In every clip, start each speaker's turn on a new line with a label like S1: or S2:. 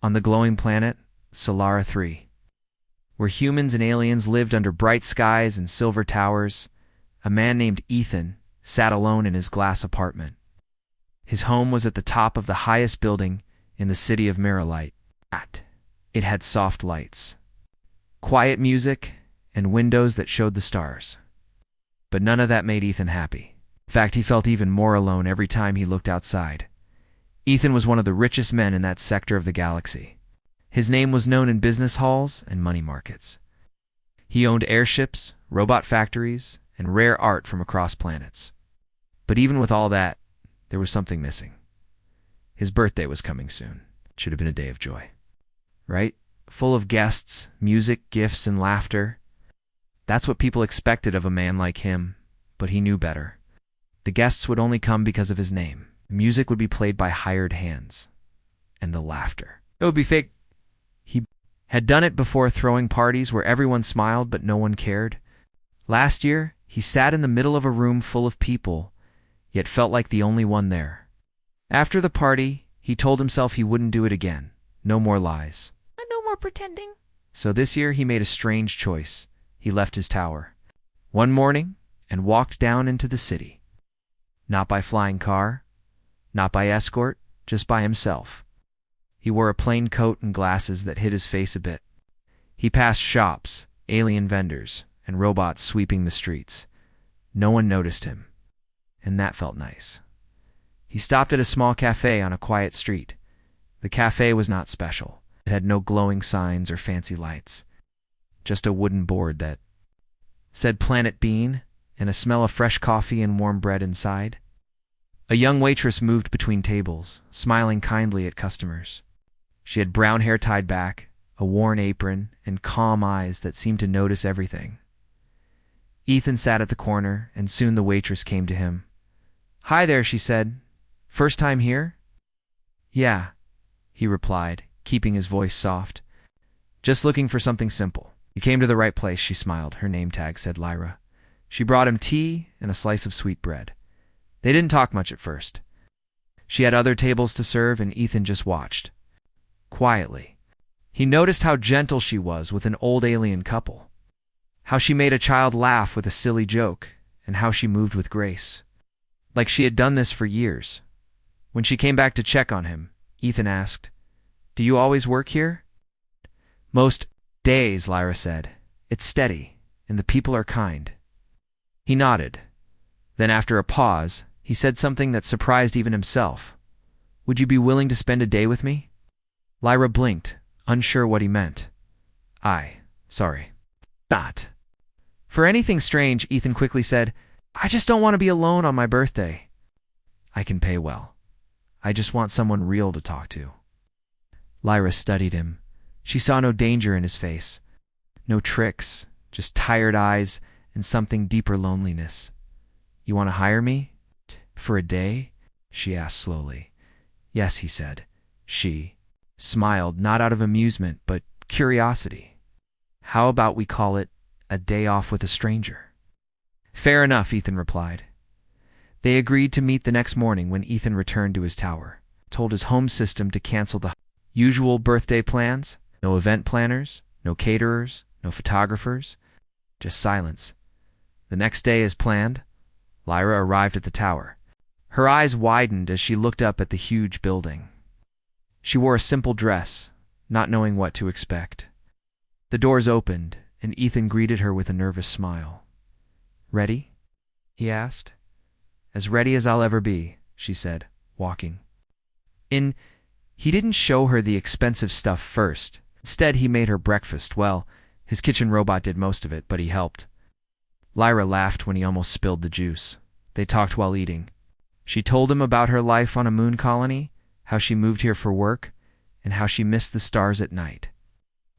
S1: on the glowing planet, Solara 3. Where humans and aliens lived under bright skies and silver towers, a man named Ethan sat alone in his glass apartment. His home was at the top of the highest building in the city of Miralite. It had soft lights, quiet music, and windows that showed the stars. But none of that made Ethan happy. In fact, he felt even more alone every time he looked outside. Ethan was one of the richest men in that sector of the galaxy. His name was known in business halls and money markets. He owned airships, robot factories, and rare art from across planets. But even with all that, there was something missing. His birthday was coming soon. It should have been a day of joy. Right? Full of guests, music, gifts, and laughter. That's what people expected of a man like him, but he knew better. The guests would only come because of his name. The music would be played by hired hands. And the laughter. It would be fake. He had done it before, throwing parties where everyone smiled but no one cared. Last year, he sat in the middle of a room full of people, yet felt like the only one there. After the party, he told himself he wouldn't do it again. No more lies.
S2: No more pretending.
S1: So this year he made a strange choice. He left his tower one morning and walked down into the city. Not by flying car, not by escort, just by himself. He wore a plain coat and glasses that hid his face a bit. He passed shops, alien vendors, and robots sweeping the streets. No one noticed him, and that felt nice. He stopped at a small cafe on a quiet street. The cafe was not special. It had no glowing signs or fancy lights. Just a wooden board that said Planet Bean and a smell of fresh coffee and warm bread inside. A young waitress moved between tables, smiling kindly at customers. She had brown hair tied back, a worn apron, and calm eyes that seemed to notice everything. Ethan sat at the corner, and soon the waitress came to him. "Hi there," she said. "First time here?" "Yeah," he replied, keeping his voice soft. "Just looking for something simple." "You came to the right place," she smiled. Her name tag said Lyra. She brought him tea and a slice of sweet bread. They didn't talk much at first. She had other tables to serve, and Ethan just watched. Quietly. He noticed how gentle she was with an old alien couple, how she made a child laugh with a silly joke, and how she moved with grace. Like she had done this for years. When she came back to check on him, Ethan asked, "Do you always work here?" "Most days," Lyra said. "It's steady, and the people are kind." He nodded. Then after a pause, he said something that surprised even himself. "Would you be willing to spend a day with me?" Lyra blinked, unsure what he meant. Sorry. Not. For anything strange, Ethan quickly said, "I just don't want to be alone on my birthday." "I can pay well. I just want someone real to talk to." Lyra studied him. She saw no danger in his face. No tricks, just tired eyes and something deeper loneliness. "You want to hire me? For a day?" she asked slowly. "Yes," he said. She smiled, not out of amusement, but curiosity. "How about we call it a day off with a stranger?" "Fair enough," Ethan replied. They agreed to meet the next morning when Ethan returned to his tower, told his home system to cancel the usual birthday plans, no event planners, no caterers, no photographers, just silence. The next day, as planned, Lyra arrived at the tower. Her eyes widened as she looked up at the huge building. She wore a simple dress, not knowing what to expect. The doors opened, and Ethan greeted her with a nervous smile. "Ready?" he asked. "As ready as I'll ever be," she said, walking in. He didn't show her the expensive stuff first. Instead, he made her breakfast. Well, his kitchen robot did most of it, but he helped. Lyra laughed when he almost spilled the juice. They talked while eating. She told him about her life on a moon colony, how she moved here for work, and how she missed the stars at night.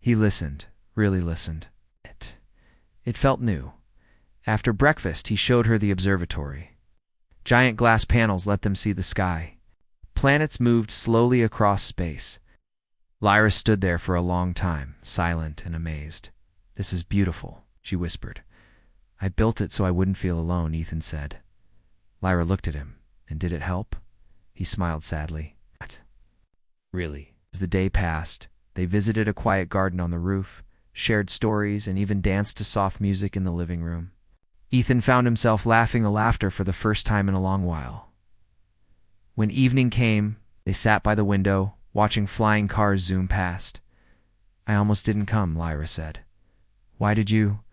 S1: He listened, really listened. It felt new. After breakfast, he showed her the observatory. Giant glass panels let them see the sky. Planets moved slowly across space. Lyra stood there for a long time, silent and amazed. "This is beautiful," she whispered. "I built it so I wouldn't feel alone," Ethan said. Lyra looked at him. "And did it help?" He smiled sadly. "What? Really? As the day passed, they visited a quiet garden on the roof, shared stories, and even danced to soft music in the living room. Ethan found himself laughing a laughter for the first time in a long while. When evening came, they sat by the window, watching flying cars zoom past. "I almost didn't come," Lyra said. "Why did you?"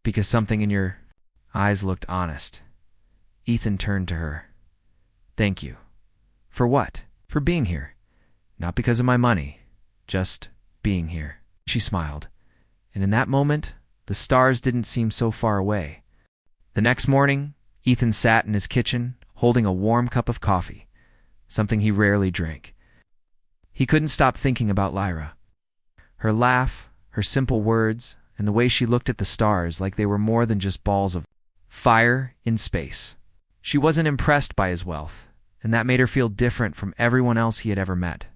S1: "Because something in your eyes looked honest." Ethan turned to her. "Thank you." "For what?" "For being here. Not because of my money. Just being here." She smiled, and in that moment, the stars didn't seem so far away. The next morning, Ethan sat in his kitchen, holding a warm cup of coffee, something he rarely drank. He couldn't stop thinking about Lyra. Her laugh, her simple words, and the way she looked at the stars like they were more than just balls of fire in space. She wasn't impressed by his wealth, and that made her feel different from everyone else he had ever met.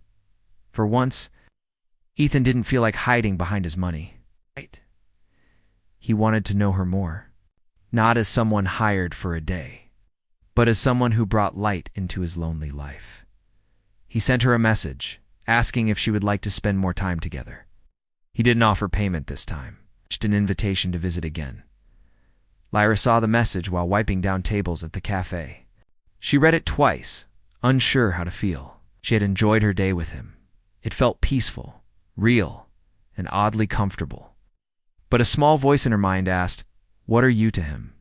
S1: For once, Ethan didn't feel like hiding behind his money. He wanted to know her more, not as someone hired for a day, but as someone who brought light into his lonely life. He sent her a message, asking if she would like to spend more time together. He didn't offer payment this time, just an invitation to visit again. Lyra saw the message while wiping down tables at the cafe. She read it twice, unsure how to feel. She had enjoyed her day with him. It felt peaceful, real, and oddly comfortable. But a small voice in her mind asked, "What are you to him?"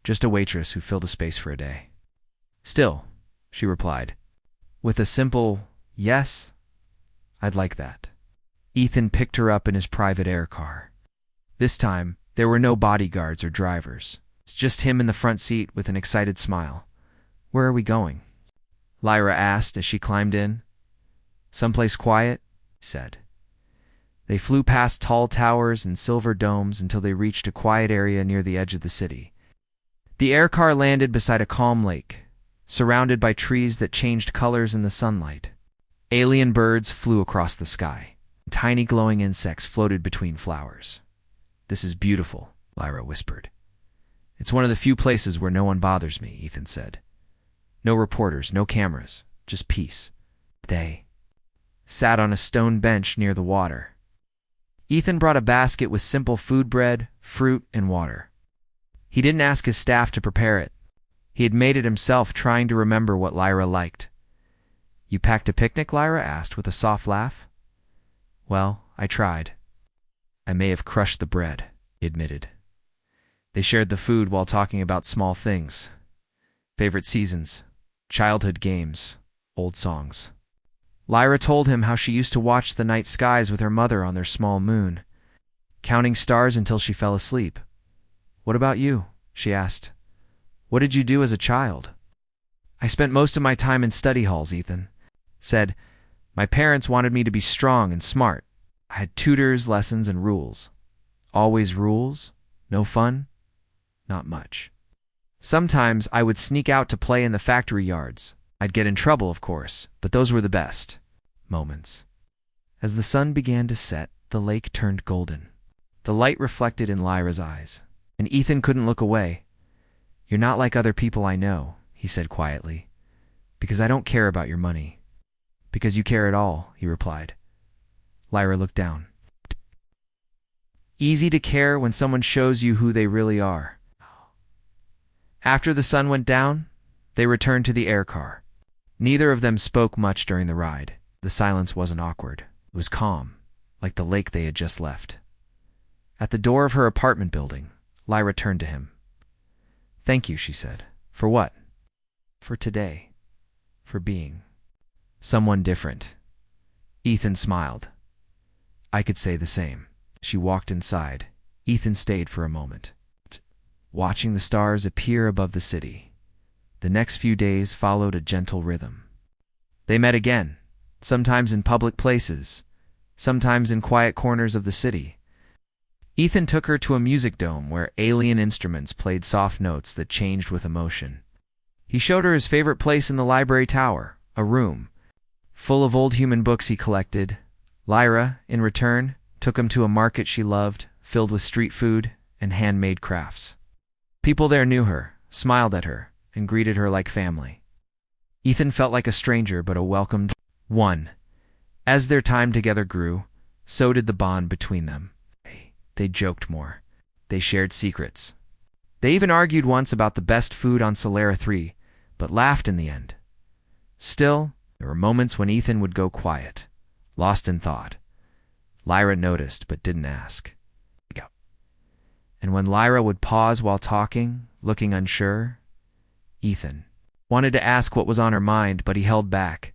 S1: "Just a waitress who filled a space for a day." "Still," she replied, with a simple, "Yes, I'd like that." Ethan picked her up in his private air car. This time, there were no bodyguards or drivers. It's just him in the front seat with an excited smile. "Where are we going?" Lyra asked as she climbed in. "Someplace quiet," he said. They flew past tall towers and silver domes until they reached a quiet area near the edge of the city. The air car landed beside a calm lake, surrounded by trees that changed colors in the sunlight. Alien birds flew across the sky. Tiny glowing insects floated between flowers. "This is beautiful," Lyra whispered. "It's one of the few places where no one bothers me," Ethan said. "No reporters, no cameras, just peace." They sat on a stone bench near the water. Ethan brought a basket with simple food, bread, fruit, and water. He didn't ask his staff to prepare it. He had made it himself, trying to remember what Lyra liked. "You packed a picnic?" Lyra asked with a soft laugh. "Well, I tried. I may have crushed the bread," he admitted. They shared the food while talking about small things. Favorite seasons, childhood games, old songs. Lyra told him how she used to watch the night skies with her mother on their small moon, counting stars until she fell asleep. "What about you?" she asked. "What did you do as a child?" "I spent most of my time in study halls," Ethan said. "My parents wanted me to be strong and smart. I had tutors, lessons, and rules. Always rules, no fun, not much. Sometimes I would sneak out to play in the factory yards. I'd get in trouble, of course, but those were the best moments." As the sun began to set, the lake turned golden. The light reflected in Lyra's eyes, and Ethan couldn't look away. "You're not like other people I know," he said quietly. "Because I don't care about your money." "Because you care at all," he replied. Lyra looked down. Easy to care when someone shows you who they really are. After the sun went down, they returned to the air car. Neither of them spoke much during the ride. The silence wasn't awkward. It was calm, like the lake they had just left. At the door of her apartment building, Lyra turned to him. "Thank you," she said. "For what?" "For today. For being someone different." Ethan smiled. "I could say the same." She walked inside. Ethan stayed for a moment, watching the stars appear above the city. The next few days followed a gentle rhythm. They met again, sometimes in public places, sometimes in quiet corners of the city. Ethan took her to a music dome where alien instruments played soft notes that changed with emotion. He showed her his favorite place in the library tower, a room full of old human books he collected. Lyra, in return, took him to a market she loved, filled with street food and handmade crafts. People there knew her, smiled at her, and greeted her like family. Ethan felt like a stranger but a welcomed one. As their time together grew, so did the bond between them. They joked more. They shared secrets. They even argued once about the best food on Solera 3, but laughed in the end. Still, there were moments when Ethan would go quiet, lost in thought. Lyra noticed but didn't ask. And when Lyra would pause while talking, looking unsure, Ethan wanted to ask what was on her mind, but he held back.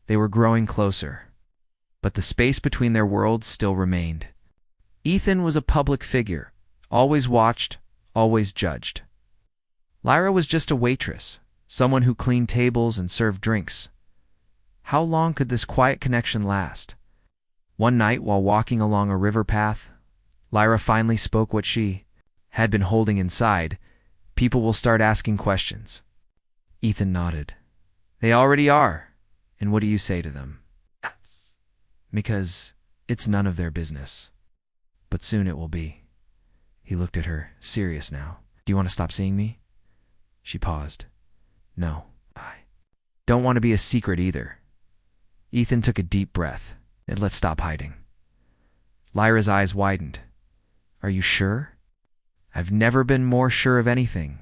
S1: They were growing closer, but the space between their worlds still remained. Ethan was a public figure, always watched, always judged. Lyra was just a waitress, someone who cleaned tables and served drinks. How long could this quiet connection last? One night, while walking along a river path, Lyra finally spoke what she had been holding inside. People will start asking questions. Ethan nodded. They already are. And what do you say to them? Because it's none of their business. But soon it will be. He looked at her, serious now. Do you want to stop seeing me? She paused. No, I don't want to be a secret either. Ethan took a deep breath. And let's stop hiding. Lyra's eyes widened. Are you sure? I've never been more sure of anything.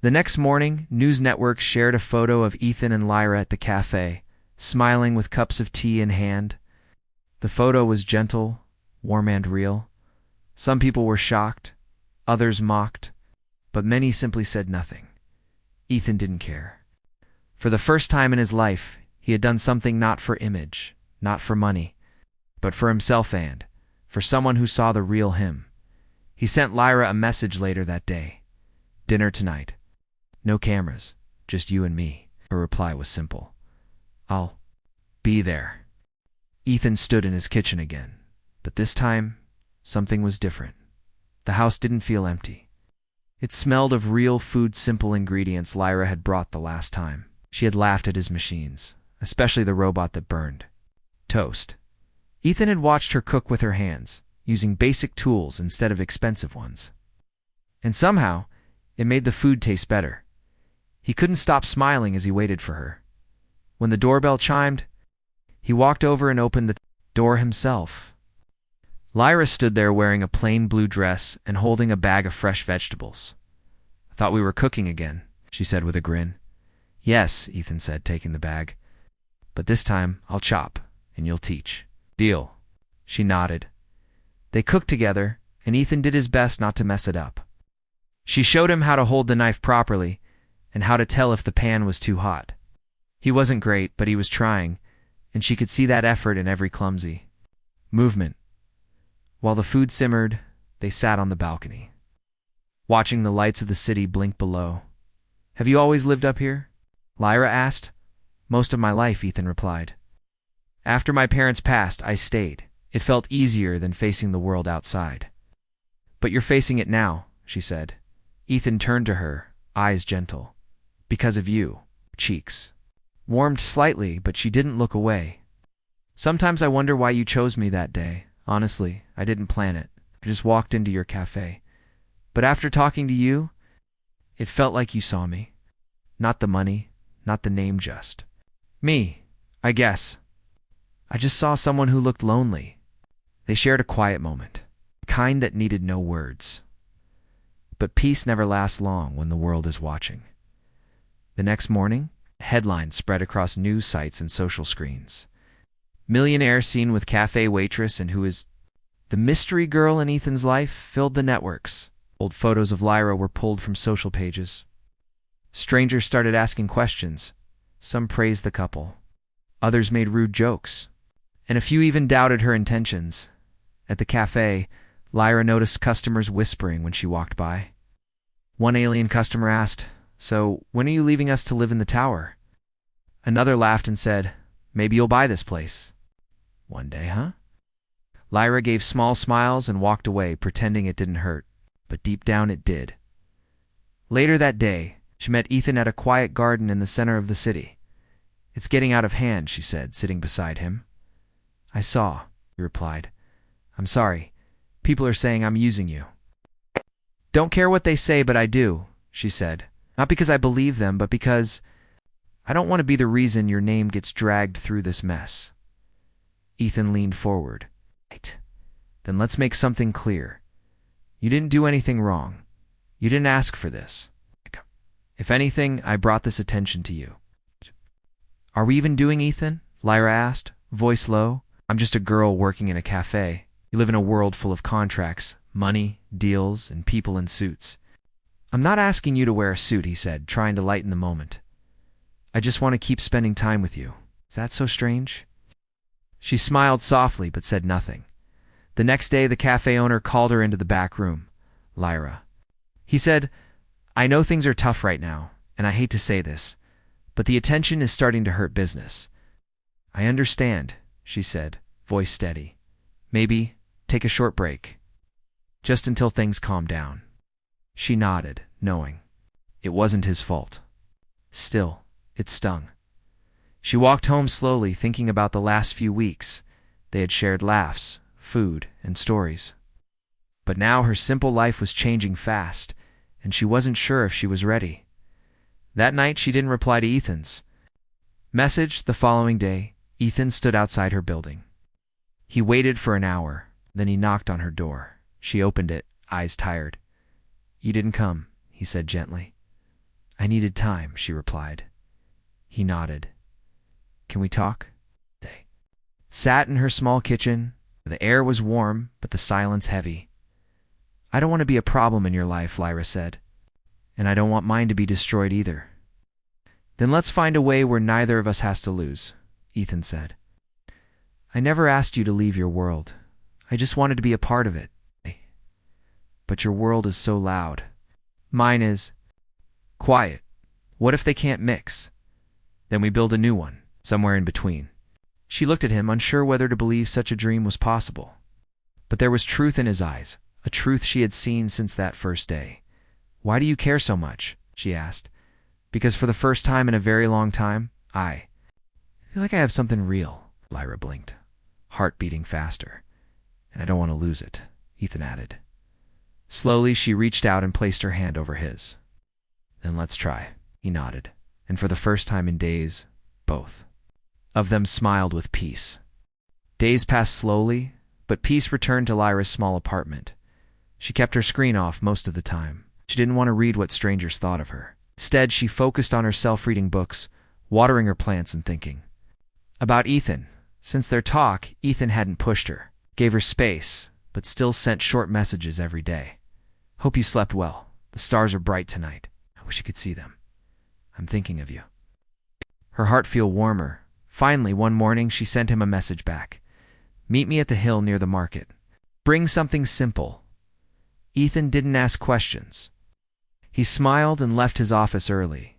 S1: The next morning, news networks shared a photo of Ethan and Lyra at the cafe, smiling with cups of tea in hand. The photo was gentle, warm and real. Some people were shocked, others mocked, but many simply said nothing. Ethan didn't care. For the first time in his life, he had done something not for image, not for money, but for himself and for someone who saw the real him. He sent Lyra a message later that day. Dinner tonight. No cameras, just you and me. Her reply was simple. I'll be there. Ethan stood in his kitchen again, but this time, something was different. The house didn't feel empty. It smelled of real food, simple ingredients Lyra had brought the last time. She had laughed at his machines, especially the robot that burned toast. Ethan had watched her cook with her hands, using basic tools instead of expensive ones. And somehow, it made the food taste better. He couldn't stop smiling as he waited for her. When the doorbell chimed, he walked over and opened the door himself. Lyra stood there wearing a plain blue dress and holding a bag of fresh vegetables. I thought we were cooking again, she said with a grin. Yes, Ethan said, taking the bag. But this time, I'll chop, and you'll teach. Deal. She nodded. They cooked together, and Ethan did his best not to mess it up. She showed him how to hold the knife properly and how to tell if the pan was too hot. He wasn't great, but he was trying, and she could see that effort in every clumsy movement. While the food simmered, they sat on the balcony, watching the lights of the city blink below. Have you always lived up here? Lyra asked. Most of my life, Ethan replied. After my parents passed, I stayed. It felt easier than facing the world outside. But you're facing it now, she said. Ethan turned to her, eyes gentle. Because of you. Cheeks warmed slightly, but she didn't look away. Sometimes I wonder why you chose me that day. Honestly, I didn't plan it. I just walked into your cafe. But after talking to you, it felt like you saw me. Not the money, not the name, just me, I guess. I just saw someone who looked lonely. They shared a quiet moment, kind that needed no words. But peace never lasts long when the world is watching. The next morning, headlines spread across news sites and social screens. Millionaire seen with cafe waitress and who is the mystery girl in Ethan's life filled the networks. Old photos of Lyra were pulled from social pages. Strangers started asking questions. Some praised the couple. Others made rude jokes. And a few even doubted her intentions. At the cafe, Lyra noticed customers whispering when she walked by. One alien customer asked, "So, when are you leaving us to live in the tower?" Another laughed and said, "Maybe you'll buy this place." One day, huh? Lyra gave small smiles and walked away, pretending it didn't hurt, but deep down it did. Later that day, she met Ethan at a quiet garden in the center of the city. "It's getting out of hand," she said, sitting beside him. "I saw," he replied. "I'm sorry. People are saying I'm using you." "Don't care what they say, but I do," she said. "Not because I believe them, but because I don't want to be the reason your name gets dragged through this mess." Ethan leaned forward. Right. Then let's make something clear. You didn't do anything wrong. You didn't ask for this. If anything, I brought this attention to you. Are we even doing, Ethan? Lyra asked, voice low. I'm just a girl working in a cafe. You live in a world full of contracts, money, deals, and people in suits. I'm not asking you to wear a suit, he said, trying to lighten the moment. I just want to keep spending time with you. Is that so strange? She smiled softly but said nothing. The next day, the cafe owner called her into the back room. Lyra. He said, I know things are tough right now, and I hate to say this, but the attention is starting to hurt business. I understand, she said, voice steady. Maybe take a short break. Just until things calm down. She nodded, knowing. It wasn't his fault. Still, it stung. She walked home slowly, thinking about the last few weeks. They had shared laughs, food, and stories. But now her simple life was changing fast, and she wasn't sure if she was ready. That night she didn't reply to Ethan's message. The following day, Ethan stood outside her building. He waited for an hour, then he knocked on her door. She opened it, eyes tired. You didn't come, he said gently. I needed time, she replied. He nodded. Can we talk? They sat in her small kitchen. The air was warm, but the silence heavy. I don't want to be a problem in your life, Lyra said. And I don't want mine to be destroyed either. Then let's find a way where neither of us has to lose, Ethan said. I never asked you to leave your world. I just wanted to be a part of it. But your world is so loud. Mine is quiet. What if they can't mix? Then we build a new one, somewhere in between. She looked at him, unsure whether to believe such a dream was possible. But there was truth in his eyes, a truth she had seen since that first day. Why do you care so much? She asked. Because for the first time in a very long time, I feel like I have something real. Lyra blinked, heart beating faster. And I don't want to lose it, Ethan added. Slowly, she reached out and placed her hand over his. Then let's try, he nodded. And for the first time in days, both of them smiled with peace. Days passed slowly, but peace returned to Lyra's small apartment. She kept her screen off most of the time. She didn't want to read what strangers thought of her. Instead, she focused on herself, reading books, watering her plants, and thinking about Ethan. Since their talk, Ethan hadn't pushed her, gave her space, but still sent short messages every day. Hope you slept well. The stars are bright tonight. I wish you could see them. I'm thinking of you. Her heart felt warmer. Finally, one morning, she sent him a message back. Meet me at the hill near the market. Bring something simple. Ethan didn't ask questions. He smiled and left his office early.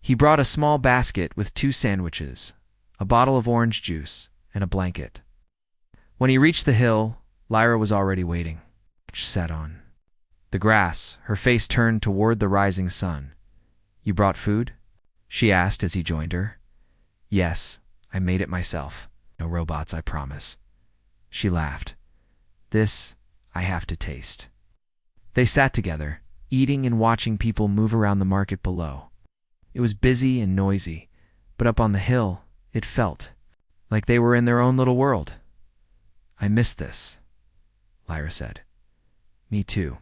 S1: He brought a small basket with 2 sandwiches, a bottle of orange juice, and a blanket. When he reached the hill, Lyra was already waiting. She sat on the grass, her face turned toward the rising sun. You brought food? She asked as he joined her. Yes, I made it myself. No robots, I promise. She laughed. This, I have to taste. They sat together, eating and watching people move around the market below. It was busy and noisy, but up on the hill, it felt like they were in their own little world. I miss this, Lyra said. Me too.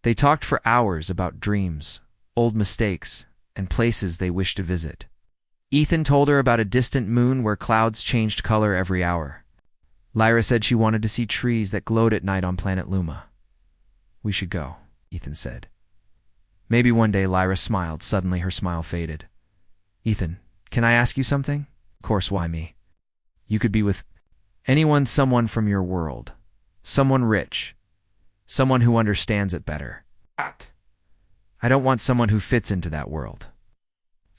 S1: They talked for hours about dreams, old mistakes, and places they wished to visit. Ethan told her about a distant moon where clouds changed color every hour. Lyra said she wanted to see trees that glowed at night on planet Luma. We should go, Ethan said. Maybe one day, Lyra smiled. Suddenly her smile faded. Ethan, can I ask you something? Of course, why me? You could be with anyone, someone from your world. Someone rich. Someone who understands it better. I don't want someone who fits into that world.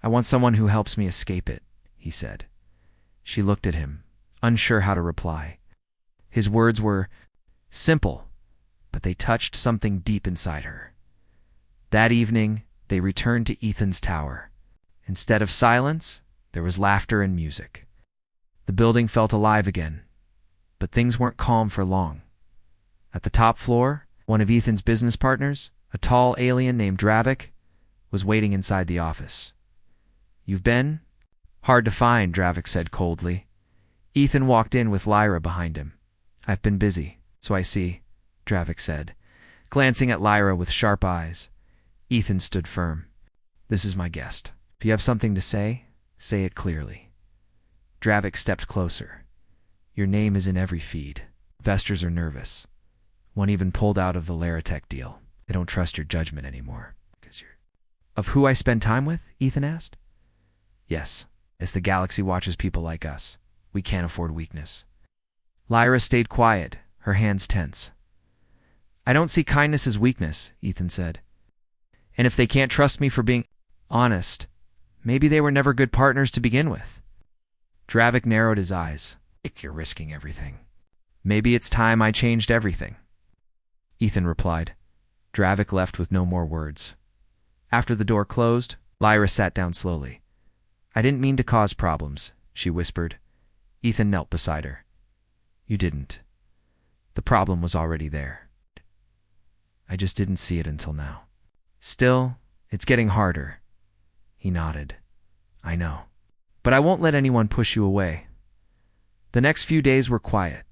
S1: I want someone who helps me escape it, he said. She looked at him, unsure how to reply. His words were simple, but they touched something deep inside her. That evening, they returned to Ethan's tower. Instead of silence, there was laughter and music. The building felt alive again, but things weren't calm for long. At the top floor, one of Ethan's business partners, a tall alien named Dravik, was waiting inside the office. You've been? Hard to find, Dravik said coldly. Ethan walked in with Lyra behind him. "I've been busy, so I see," Dravik said, glancing at Lyra with sharp eyes. Ethan stood firm. "This is my guest. If you have something to say it clearly." Dravik stepped closer. "Your name is in every feed. Investors are nervous. One even pulled out of the Laratech deal. They don't trust your judgment anymore. Of who I spend time with?" Ethan asked. "Yes, as the galaxy watches people like us. We can't afford weakness." Lyra stayed quiet, her hands tense. "I don't see kindness as weakness," Ethan said. "And if they can't trust me for being honest, maybe they were never good partners to begin with." Dravik narrowed his eyes. "You're risking everything." "Maybe it's time I changed everything," Ethan replied. Dravik left with no more words. After the door closed, Lyra sat down slowly. "I didn't mean to cause problems," she whispered. Ethan knelt beside her. "You didn't. The problem was already there. I just didn't see it until now. Still, it's getting harder." He nodded. "I know. But I won't let anyone push you away." The next few days were quiet.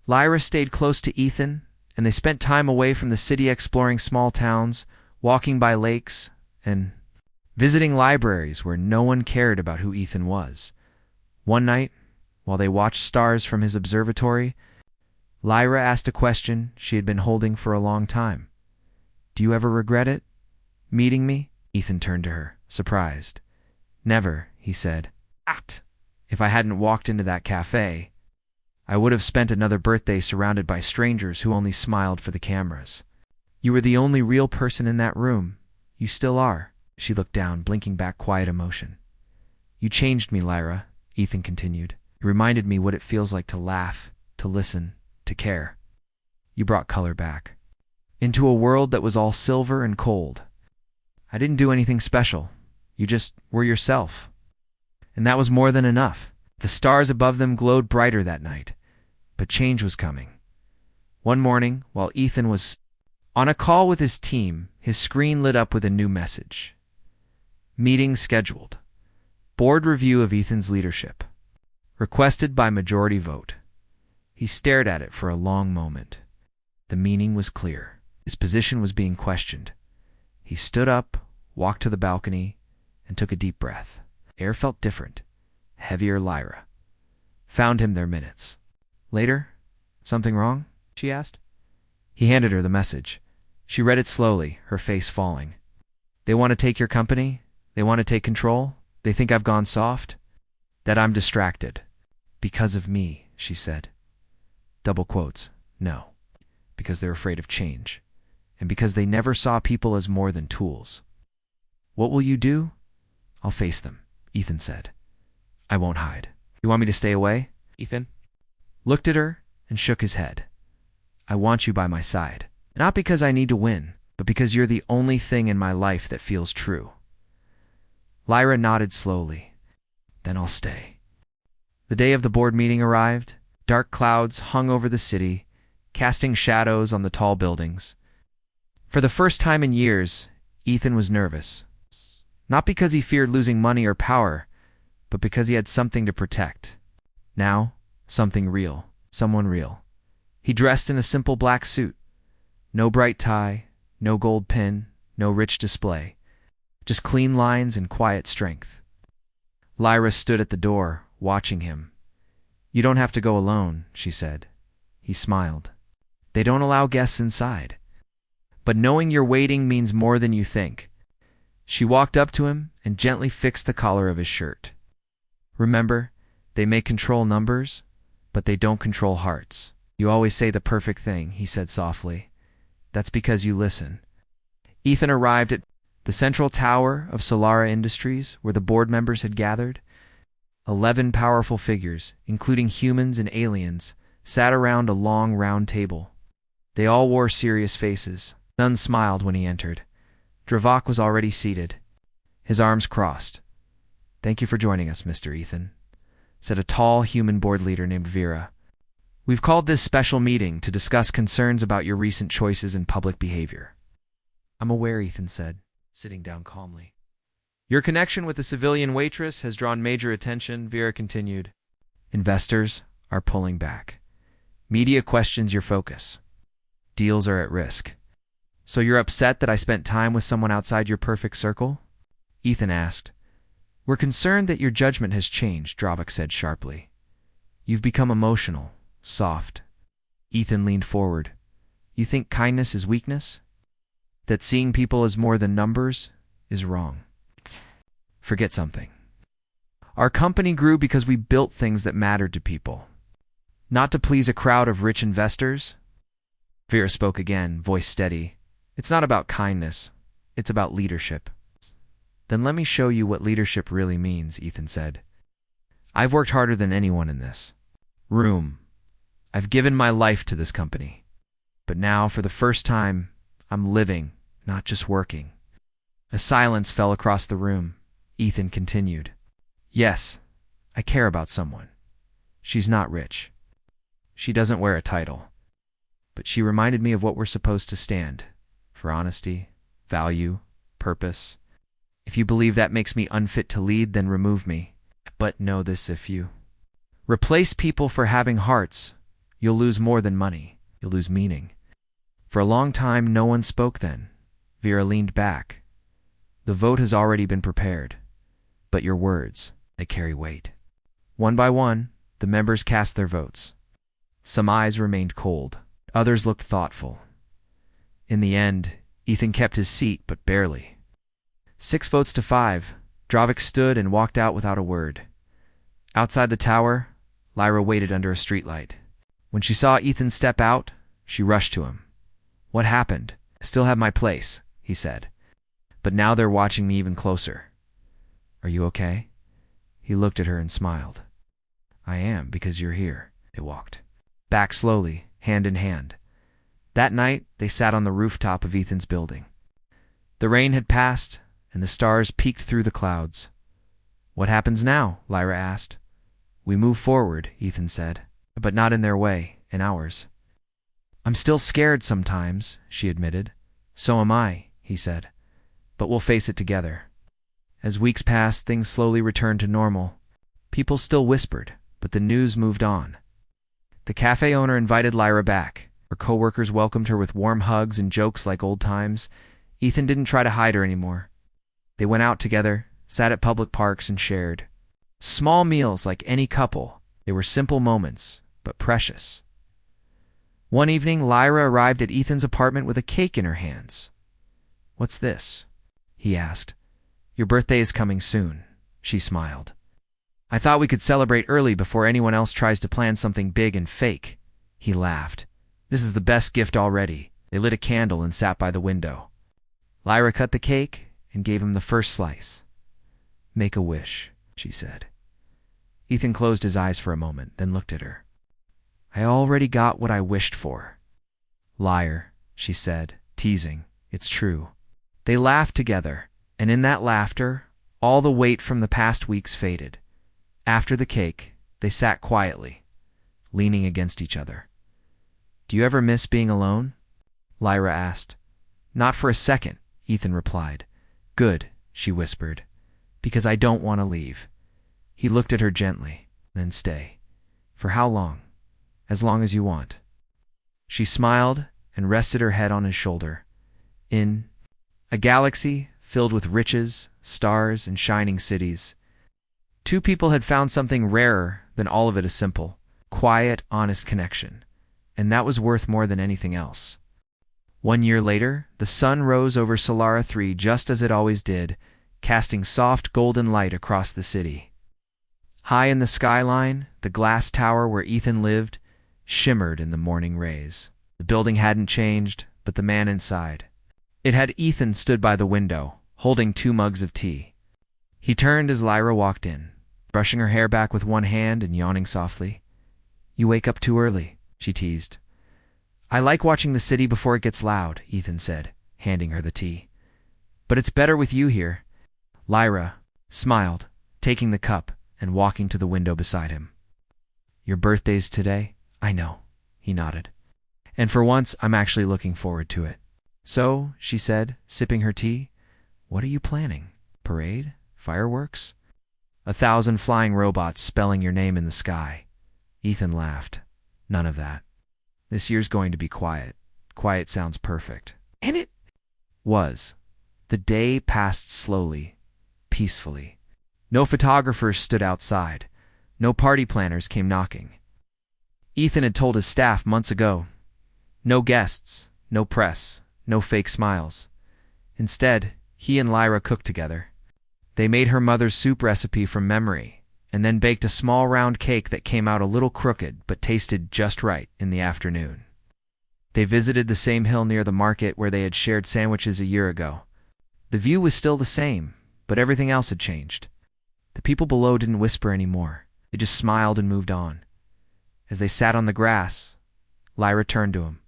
S1: Lyra stayed close to Ethan, and they spent time away from the city exploring small towns, walking by lakes, and visiting libraries where no one cared about who Ethan was. One night, while they watched stars from his observatory, Lyra asked a question she had been holding for a long time. "Do you ever regret it? Meeting me?" Ethan turned to her, surprised. "Never," he said. "If I hadn't walked into that cafe, I would have spent another birthday surrounded by strangers who only smiled for the cameras. You were the only real person in that room. You still are." She looked down, blinking back quiet emotion. "You changed me, Lyra," Ethan continued. "You reminded me what it feels like to laugh, to listen, to care. You brought color back into a world that was all silver and cold. I didn't do anything special. You just were yourself. And that was more than enough." The stars above them glowed brighter that night, but change was coming. One morning, while Ethan was on a call with his team, his screen lit up with a new message. "Meeting scheduled. Board review of Ethan's leadership. Requested by majority vote." He stared at it for a long moment. The meaning was clear. His position was being questioned. He stood up, walked to the balcony, and took a deep breath. Air felt different. Heavier. Lyra found him their minutes. "Later? Something wrong?" she asked. He handed her the message. She read it slowly, her face falling. "They want to take your company? They want to take control? They think I've gone soft? That I'm distracted? Because of me," she said. Double quotes. "No. Because they're afraid of change. And because they never saw people as more than tools." "What will you do?" "I'll face them," Ethan said. "I won't hide." "You want me to stay away?" Ethan looked at her and shook his head. "I want you by my side. Not because I need to win, but because you're the only thing in my life that feels true." Lyra nodded slowly. "Then I'll stay." The day of the board meeting arrived. Dark clouds hung over the city, casting shadows on the tall buildings. For the first time in years, Ethan was nervous. Not because he feared losing money or power, but because he had something to protect. Now, something real, someone real. He dressed in a simple black suit. No bright tie, no gold pin, no rich display. Just clean lines and quiet strength. Lyra stood at the door, watching him. "You don't have to go alone," she said. He smiled. "They don't allow guests inside. But knowing you're waiting means more than you think." She walked up to him and gently fixed the collar of his shirt. "Remember, they may control numbers, but they don't control hearts. You always say the perfect thing," he said softly. "That's because you listen." Ethan arrived at the central tower of Solara Industries, where the board members had gathered. 11 powerful figures, including humans and aliens, sat around a long round table. They all wore serious faces. None smiled when he entered. Dravik was already seated, his arms crossed. "Thank you for joining us, Mr. Ethan," said a tall human board leader named Vera. "We've called this special meeting to discuss concerns about your recent choices and public behavior." "I'm aware," Ethan said, sitting down calmly. "Your connection with the civilian waitress has drawn major attention," Vera continued. Investors are pulling back. Media questions your focus. Deals are at risk. So you're upset that I spent time with someone outside your perfect circle? Ethan asked. We're concerned that your judgment has changed, Dravik said sharply. You've become emotional, soft. Ethan leaned forward. You think kindness is weakness? That seeing people as more than numbers is wrong. Forget something. Our company grew because we built things that mattered to people. Not to please a crowd of rich investors. Vera spoke again, voice steady. It's not about kindness. It's about leadership. Then let me show you what leadership really means, Ethan said. I've worked harder than anyone in this room. I've given my life to this company. But now, for the first time, I'm living, not just working. A silence fell across the room. Ethan continued. Yes, I care about someone. She's not rich. She doesn't wear a title. But she reminded me of what we're supposed to stand for: honesty, value, purpose. If you believe that makes me unfit to lead, then remove me. But know this: if you replace people for having hearts, you'll lose more than money. You'll lose meaning. For a long time, no one spoke then. Vera leaned back. The vote has already been prepared. But your words, they carry weight. One by one, the members cast their votes. Some eyes remained cold. Others looked thoughtful. In the end, Ethan kept his seat, but barely. 6 votes to 5. Dravik stood and walked out without a word. Outside the tower, Lyra waited under a streetlight. When she saw Ethan step out, she rushed to him. What happened? I still have my place, he said. But now they're watching me even closer. Are you okay? He looked at her and smiled. I am, because you're here. They walked back slowly, hand in hand. That night, they sat on the rooftop of Ethan's building. The rain had passed, and the stars peeked through the clouds. What happens now? Lyra asked. We move forward, Ethan said, but not in their way, in ours. I'm still scared sometimes, she admitted. So am I, he said, but we'll face it together. As weeks passed, things slowly returned to normal. People still whispered, but the news moved on. The cafe owner invited Lyra back. Her co-workers welcomed her with warm hugs and jokes like old times. Ethan didn't try to hide her anymore. They went out together, sat at public parks, and shared small meals like any couple. They were simple moments, but precious. One evening, Lyra arrived at Ethan's apartment with a cake in her hands. What's this? He asked. Your birthday is coming soon, she smiled. I thought we could celebrate early before anyone else tries to plan something big and fake. He laughed. This is the best gift already. They lit a candle and sat by the window. Lyra cut the cake and gave him the first slice. Make a wish, she said. Ethan closed his eyes for a moment, then looked at her. I already got what I wished for. Liar, she said, teasing. It's true. They laughed together, and in that laughter, all the weight from the past weeks faded. After the cake, they sat quietly, leaning against each other. Do you ever miss being alone? Lyra asked. Not for a second, Ethan replied. Good, she whispered, because I don't want to leave. He looked at her gently, then stay. For how long? As long as you want. She smiled and rested her head on his shoulder. In a galaxy filled with riches, stars, and shining cities, two people had found something rarer than all of it: a simple, quiet, honest connection. And that was worth more than anything else. 1 year later, the sun rose over Solara 3 just as it always did, casting soft golden light across the city. High in the skyline, the glass tower where Ethan lived shimmered in the morning rays. The building hadn't changed, but the man inside. It had. Ethan stood by the window, holding 2 mugs of tea. He turned as Lyra walked in, brushing her hair back with one hand and yawning softly. You wake up too early, she teased. I like watching the city before it gets loud, Ethan said, handing her the tea. But it's better with you here. Lyra smiled, taking the cup and walking to the window beside him. Your birthday's today? I know, he nodded. And for once, I'm actually looking forward to it. So, she said, sipping her tea, what are you planning? Parade? Fireworks? 1,000 flying robots spelling your name in the sky. Ethan laughed. None of that. This year's going to be quiet. Quiet sounds perfect. And it was. The day passed slowly, peacefully. No photographers stood outside. No party planners came knocking. Ethan had told his staff months ago. No guests, no press, no fake smiles. Instead, he and Lyra cooked together. They made her mother's soup recipe from memory, and then baked a small round cake that came out a little crooked but tasted just right in the afternoon. They visited the same hill near the market where they had shared sandwiches a year ago. The view was still the same, but everything else had changed. The people below didn't whisper anymore. They just smiled and moved on. As they sat on the grass, Lyra turned to him.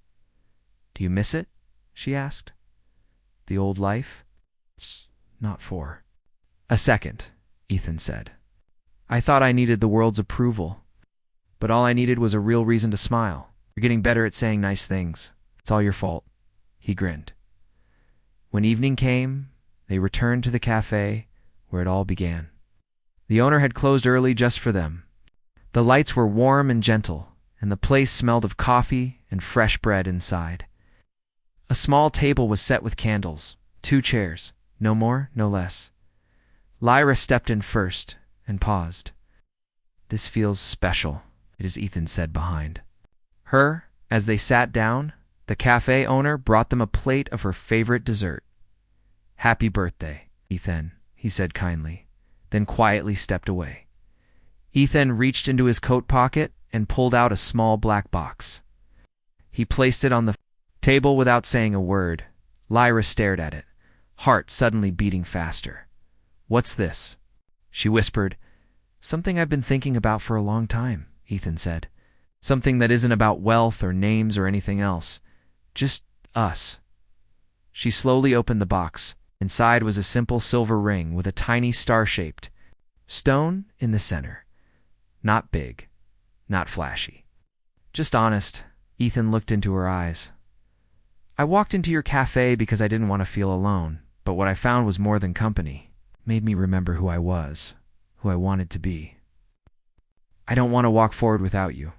S1: "Do you miss it?" she asked. "The old life?" "It's not for a second," Ethan said. "I thought I needed the world's approval, but all I needed was a real reason to smile. You're getting better at saying nice things. It's all your fault." He grinned. When evening came, they returned to the cafe where it all began. The owner had closed early just for them. The lights were warm and gentle, and the place smelled of coffee and fresh bread inside. A small table was set with candles, 2 chairs, no more, no less. Lyra stepped in first and paused. "This feels special," it is Ethan said behind her. As they sat down, the cafe owner brought them a plate of her favorite dessert. "Happy birthday, Ethan," he said kindly, then quietly stepped away. Ethan reached into his coat pocket and pulled out a small black box. He placed it on the table without saying a word. Lyra stared at it, heart suddenly beating faster. "What's this?" she whispered. "Something I've been thinking about for a long time," Ethan said. "Something that isn't about wealth or names or anything else. Just us." She slowly opened the box. Inside was a simple silver ring with a tiny star-shaped stone in the center. Not big, not flashy. Just honest. Ethan looked into her eyes. "I walked into your cafe because I didn't want to feel alone, but what I found was more than company. It made me remember who I was, who I wanted to be. I don't want to walk forward without you."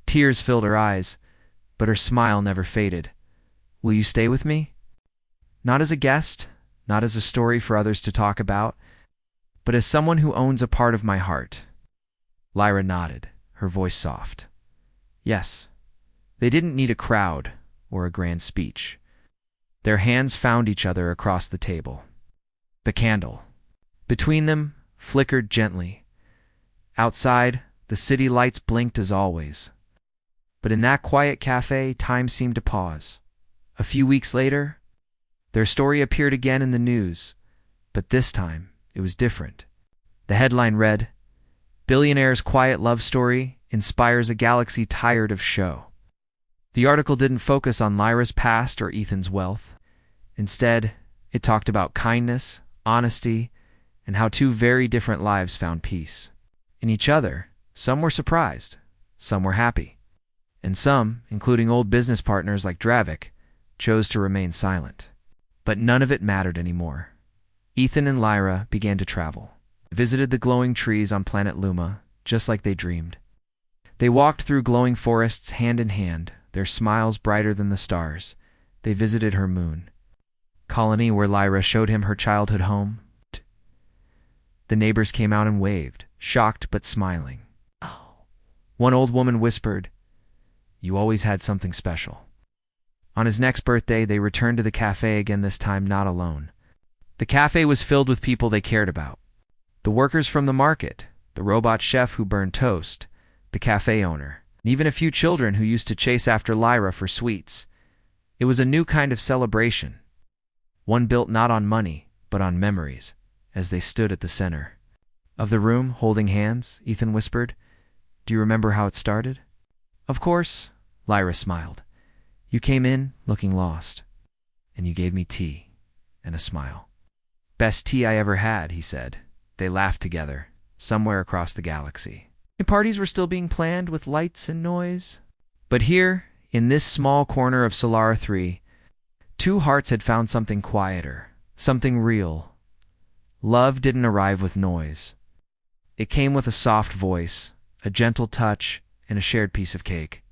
S1: Tears filled her eyes, but her smile never faded. "Will you stay with me? Not as a guest, not as a story for others to talk about, but as someone who owns a part of my heart." Lyra nodded, her voice soft. Yes. They didn't need a crowd or a grand speech. Their hands found each other across the table. The candle between them flickered gently. Outside, the city lights blinked as always. But in that quiet cafe, time seemed to pause. A few weeks later, their story appeared again in the news, but this time it was different. The headline read, "Billionaire's quiet love story inspires a galaxy tired of show." The article didn't focus on Lyra's past or Ethan's wealth. Instead, it talked about kindness, honesty, and how 2 very different lives found peace. In each other, some were surprised, some were happy, and some, including old business partners like Dravik, chose to remain silent. But none of it mattered anymore. Ethan and Lyra began to travel, visited the glowing trees on planet Luma, just like they dreamed. They walked through glowing forests hand in hand, their smiles brighter than the stars. They visited her moon colony where Lyra showed him her childhood home. The neighbors came out and waved, shocked but smiling. One old woman whispered, "You always had something special." On his next birthday, they returned to the cafe again, this time not alone. The cafe was filled with people they cared about. The workers from the market, the robot chef who burned toast, the cafe owner, and even a few children who used to chase after Lyra for sweets. It was a new kind of celebration, one built not on money, but on memories, as they stood at the center of the room, holding hands. Ethan whispered, "Do you remember how it started?" "Of course," Lyra smiled. "You came in looking lost, and you gave me tea and a smile." "Best tea I ever had," he said. They laughed together, somewhere across the galaxy. And parties were still being planned with lights and noise. But here, in this small corner of Solara 3, 2 hearts had found something quieter, something real. Love didn't arrive with noise. It came with a soft voice, a gentle touch, and a shared piece of cake.